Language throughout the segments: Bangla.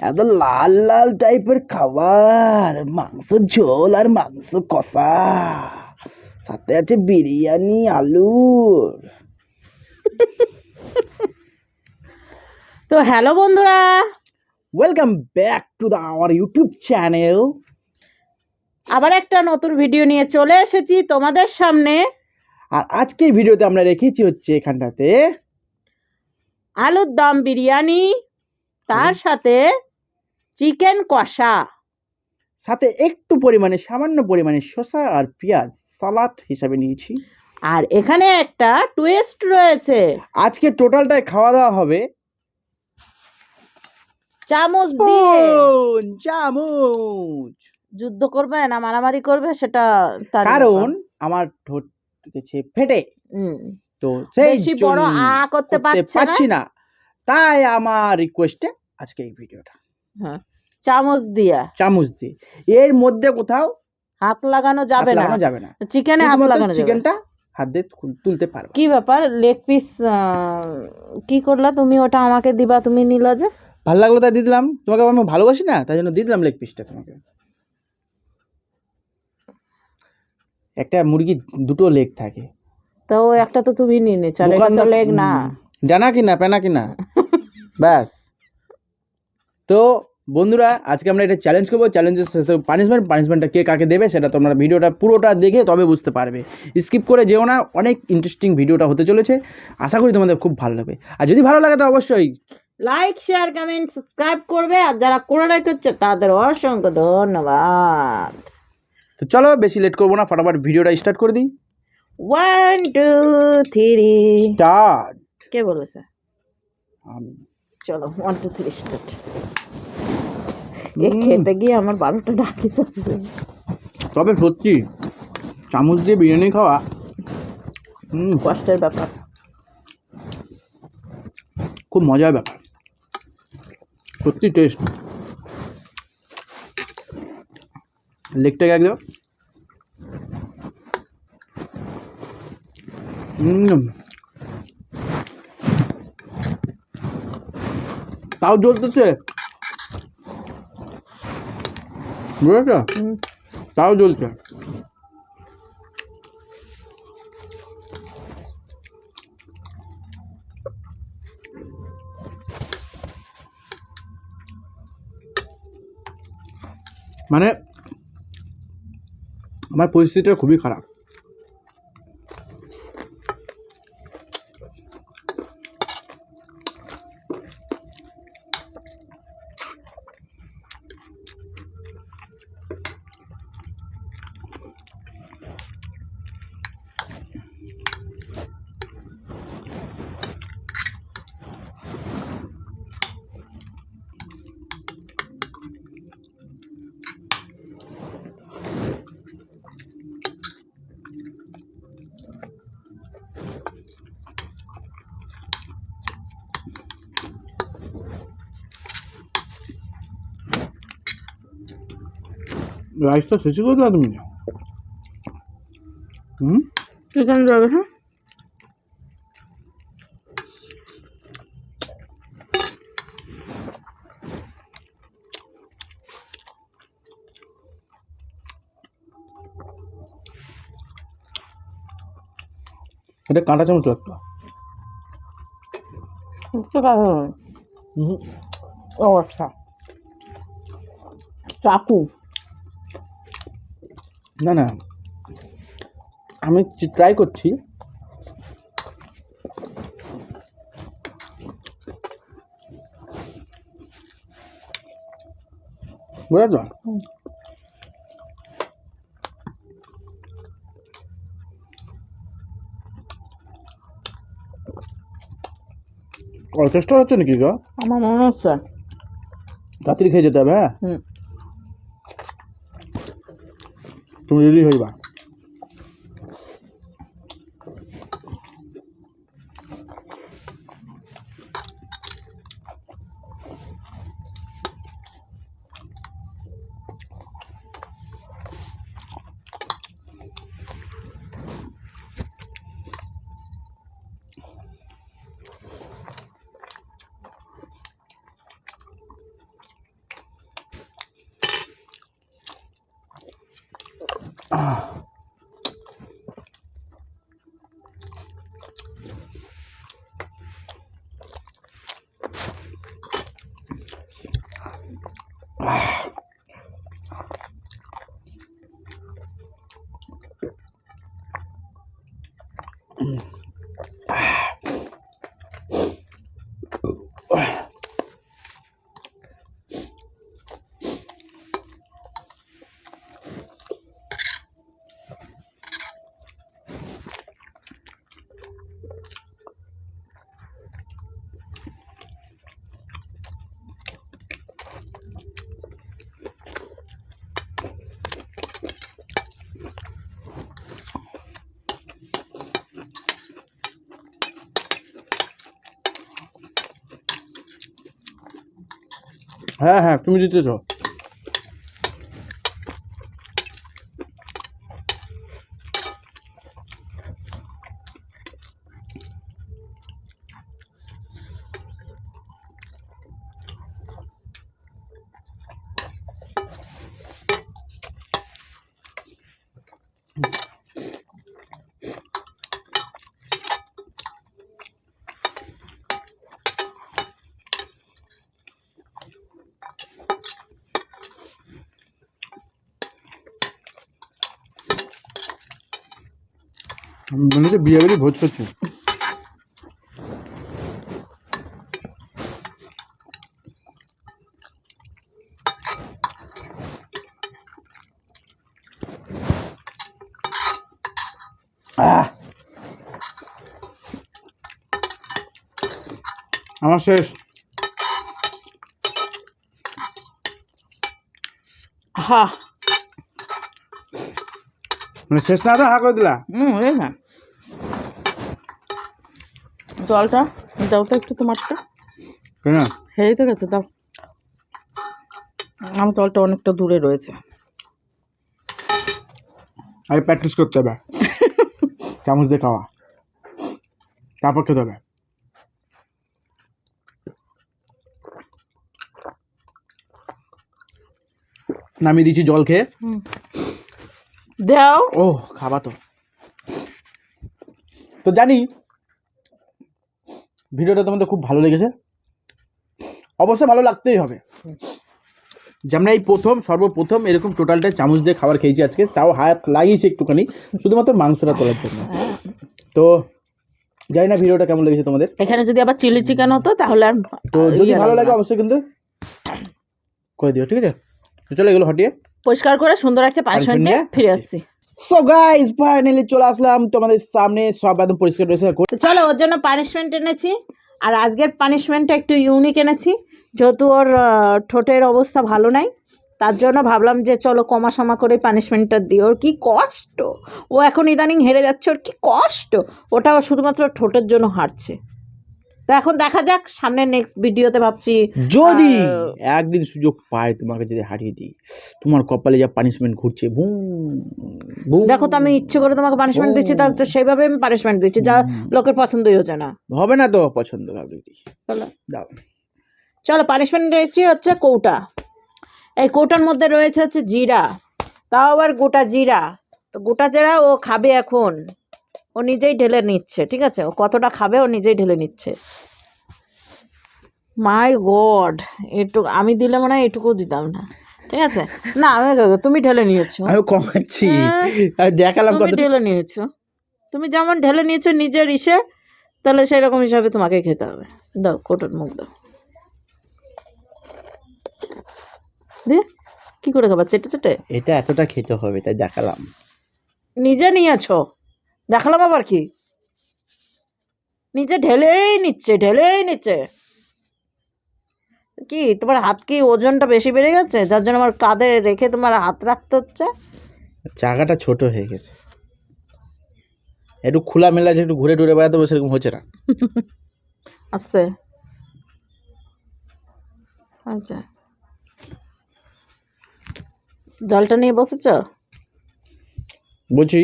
এত লাল লাল টাইপের খাবার, মাংস ঝোল আর মাংস কষা, সাথে আছে বিরিয়ানি আলুর। তো হ্যালো বন্ধুরা, welcome back to our YouTube channel. আবার একটা নতুন ভিডিও নিয়ে চলে এসেছি তোমাদের সামনে। আর আজকের ভিডিওতে আমরা রেখেছি হচ্ছে এখানটাতে আলুর দম বিরিয়ানি, তার সাথে চিকেন কষা, সাথে একটু পরিমাণে সামান্য পরিমাণে শসা আর পেঁয়াজ সালাড হিসাবে নিয়েছি। আর এখানে একটা টুইস্ট রয়েছে। আজকে টোটালটাই খাওয়া দাওয়া হবে চামচ দিয়ে। চামচ। যুদ্ধ করবে না মারামারি করবে সেটা তার কারণ আমার ঠোঁট গেছে ফেটে, তো সেই বেশি বড় করতে পারছি না, তাই আমার রিকোয়েস্টে আজকে এই ভিডিওটা। হ্যাঁ, চামচ দিয়ে এর মধ্যে কোথাও হাত লাগানো যাবে না, চিকেনে হাত লাগানো যাবে। চিকেনটা হাত দিয়ে তুলতে পারবে। কি ব্যাপার, লেগ পিস কি করলা তুমি? ওটা আমাকে দিবা, তুমি নিলা যে? ভালো লাগলো তাই দিয়ে দিলাম, তোমাকে আমি ভালোবাসি না তাই জন্য দিয়ে দিলাম লেগ পিসটা তোমাকে। একটা মুরগির দুটো লেগ থাকে, তো একটা তো তুমি নিয়ে নিচ্ছ, আর এটা তো লেগ না, ডানা কিনা পেনা কিনা ব্যাস। তো বন্ধুরা, আজকে আমরা এটা চ্যালেঞ্জ করবো। চ্যালেঞ্জের সাথে পানিশমেন্টটা কে কাকে দেবে সেটা তোমরা ভিডিওটা পুরোটা দেখে তবে বুঝতে পারবে। স্কিপ করে যেও না, অনেক ইন্টারেস্টিং ভিডিওটা হতে চলেছে। আশা করি তোমাদের খুব ভালো লাগবে, আর যদি ভালো লাগে তো অবশ্যই লাইক শেয়ার কমেন্ট সাবস্ক্রাইব করবে, আর যারা করে রেখেছে তাদের অসংখ্য ধন্যবাদ। তো চলো বেশি লেট করবো না, ফটাফট ভিডিওটা স্টার্ট করে দিই। 1 2 3 স্টার্ট। কে বলেছে? আমি। চলো 1 2 3 স্টার্ট। খেতে গিয়ে আমার 12টা ডাকি যাচ্ছে। তবে সত্যি চামচ দিয়ে বিরিয়ানি খাওয়া কষ্টের ব্যাপার, খুব মজার ব্যাপার, সত্যি টেস্ট। লেগটাকে একদম তাও জ্বলতেছে, বুঝেছ? তাও জ্বলছে। মানে আমার পরিস্থিতিটা খুবই খারাপ। রাইসটা শেষই করে দিলা তুমি? চিকেন যাবে। হ্যাঁ, এটা কাঁটা চামচ লাগতো। ও আচ্ছা, চাকু। না না, আমি ট্রাই করছি। বুঝেছ? চেষ্টা হচ্ছে নাকি গো? আমার মনে হচ্ছে তাড়াতাড়ি খেয়ে যেতে হবে। হ্যাঁ, তুমি রেডি হইবা। হ্যাঁ হ্যাঁ তুমি দিতেছো। মনে হচ্ছে বিয়ে বাড়ি ভোজ করছে। আমার শেষ। হা মানে শেষ না তো হা করে দিলা। এই না জলটা দাও তো একটু তোমারটা। কেন? হেরে তো গেছে, দাও। আমার জলটা অনেকটা দূরে রয়েছে। আগে প্র্যাকটিস করতে হবে, চামচ দিয়ে খাওয়া, তারপর খেতে হবে। নামিয়ে দিয়েছি জল খেয়ে। দাও। ও খাবা তো। তো জানি ভিডিওটা তোমাদের খুব ভালো লেগেছে, অবশ্যই ভালো লাগতেই হবে। যে আমরা এই সর্বপ্রথম এরকম টোটালটা চামচ দিয়ে খাবার খেয়েছি আজকে, তাও হাত লাগিয়েছি একটুখানি শুধুমাত্র মাংসটা তোলার জন্য। তো জানি না ভিডিওটা কেমন লেগেছে তোমাদের। এখানে যদি আবার চিলি চিকেন হতো তাহলে আর তো যদি ভালো লাগে অবশ্যই কিন্তু করে দিও, ঠিক আছে? তো চলো এগুলো হটিয়ে পরিষ্কার করে সুন্দর একটা পানিশমেন্ট নিয়ে ফিরে আসছি। সো গাইস ফাইনালি চলে আসলাম তোমাদের সামনে, সব একদম পরিষ্কার তো চলো ওর জন্য পানিশমেন্ট এনেছি। আর আজকের পানিশমেন্টটা একটু ইউনিক এনেছি, যেহেতু ওর ঠোঁটের অবস্থা ভালো নাই, তার জন্য ভাবলাম যে চলো কমা সমা করে পানিশমেন্টটা দিই। ওর কি কষ্ট, ও এখন ইদানিং হেরে যাচ্ছে, ওর কি কষ্ট, ওটাও শুধুমাত্র ঠোঁটের জন্য হারছে। তো এখন দেখা যাক সামনে নেক্সট ভিডিওতে ভাবছি যদি একদিন সুযোগ পাই তোমাকে যদি হারিয়ে দিই, তোমার কপালে যা পানিশমেন্ট ঘুরছে বুম বুম। দেখো তো আমি ইচ্ছে করে তোমাকে পানিশমেন্ট দিচ্ছি, তাহলে তো সেইভাবে আমি পানিশমেন্ট দিচ্ছি যা লোকের পছন্দই হচ্ছে না। হবে না তো পছন্দ ভাবলি চলো দাও। চলো পানিশমেন্ট দিয়েছি হচ্ছে কৌটা। এই কৌটার মধ্যে রয়েছে হচ্ছে জিরা, তাও আবার গোটা জিরা। তো গোটা জিরা ও খাবে এখন, ও নিজেই ঢেলে নিচ্ছে, ঠিক আছে? ও কতটা খাবে ও নিজেই ঢেলে নিচ্ছে। মাই গড, একটু আমি দিলে মনে হয় এটুকু দিতাম না, ঠিক আছে? না আমি তুমি ঢেলে নিয়েছো, আমি কমাচ্ছি, আমি দেখালাম তুমি কত ঢেলে নিয়েছো, তুমি যেমন ঢেলে নিয়েছো নিজের ইসে, তাহলে সেরকম হিসাবে তোমাকে খেতে হবে। দাও কৌটোর মুখ দাও, দিয়ে কি করে খাবার? চেটে চেটে? এটা এতটা খেতে হবে তাই দেখালাম। নিজে নিয়েছো, দেখালাম আবার কি? নিজে ঢেলেই নিচ্ছে। কি তোমার হাত কি ওজনটা বেশি বেড়ে গেছে যার জন্য আমার কাঁধে রেখে তোমার হাত রাখতে হচ্ছে? জায়গাটা ছোট হয়ে গেছে, একটু খোলা মেলা আছে, একটু ঘুরে টুরে বেড়াতে হবে, সেরকম হচ্ছে না। আস্তে, আচ্ছা জলটা নিয়ে বসেছ? বলছি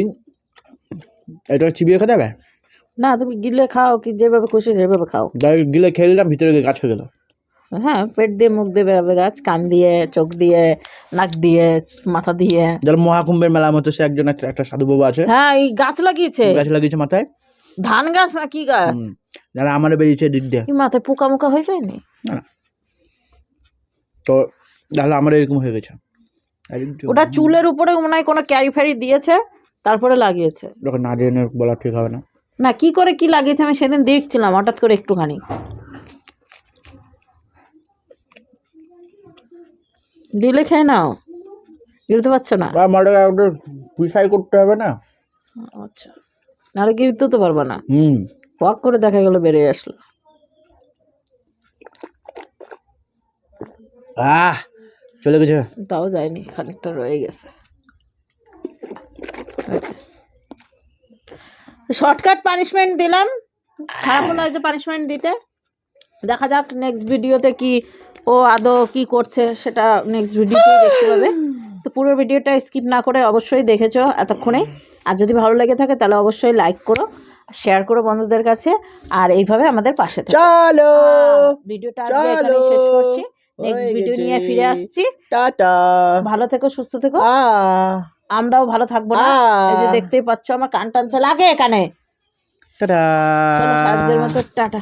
এটা চিবিয়ে খেতে হবে না তুমি গিলে খাও, কি যেভাবে খুশি সেভাবে খাও। গিলে খেয়ে নিলাম, ভিতরে গিয়ে গাছ হয়ে গেল। হ্যাঁ, পেট দিয়ে মুখ দিয়ে বেরোবে গাছ, কান দিয়ে, চোখ দিয়ে, নাক দিয়ে, মাথা দিয়ে। যারা মহাকুম্ভের মেলার মতো সে একজন একটা সাধু বাবু আছে, হ্যাঁ, এই গাছ লাগিয়েছে, গাছ লাগিয়েছে মাথায়। ধান গাছ না কি গাছ? যারা আমারও বেরিয়েছে দিক দিয়ে, এই মাথায় পোকা মোকা হয়ে যায়নি? না না। তো তাহলে আমার এরকম হয়ে গেছে। ওটা চুলের উপরে মনে হয় কোনো ক্যারি ফ্যারি দিয়েছে, তারপরে লাগিয়েছে। যখন না জেনে বলা ঠিক হবে না। না, কি করে কি লাগিয়েছে আমি সেদিন দেখছিলাম হঠাৎ করে একটুখানি। দিলে খেয়ে নাও, গিলতে পারছো না? বা মাটাকে একটা পিসাই করতে হবে না। আচ্ছা, নাহলে গিলতে তো পারবা না। হুম, ওয়াক করে দেখা গেল বেরিয়ে আসলো। চলে গেছে। তাও যায়নি, খানিকটা রয়ে গেছে। শর্টকাট পানিশমেন্ট দিলাম, খারাপ লাগছে পানিশমেন্ট দিতে। দেখা যাক নেক্সট ভিডিওতে কি ও আদৌ কি করছে সেটা নেক্সট ভিডিওতেই দেখতে পাবে। তো পুরো ভিডিওটা স্কিপ না করে অবশ্যই দেখেছো এতক্ষণে। আর যদি ভালো লেগে থাকে তাহলে অবশ্যই লাইক করো, শেয়ার করো বন্ধুদের কাছে, আর এইভাবে আমাদের পাশে থেকো। চলো ভিডিওটা আজকে এখানেই শেষ করছি, নেক্সট ভিডিও নিয়ে ফিরে আসছি। টাটা, ভালো থেকো, সুস্থ থেকো, আমরাও ভালো থাকবো না। এই যে দেখতেই পাচ্ছ আমার কান টানছে লাগে এখানে। টাটা, চলো আজকের মতো টাটা।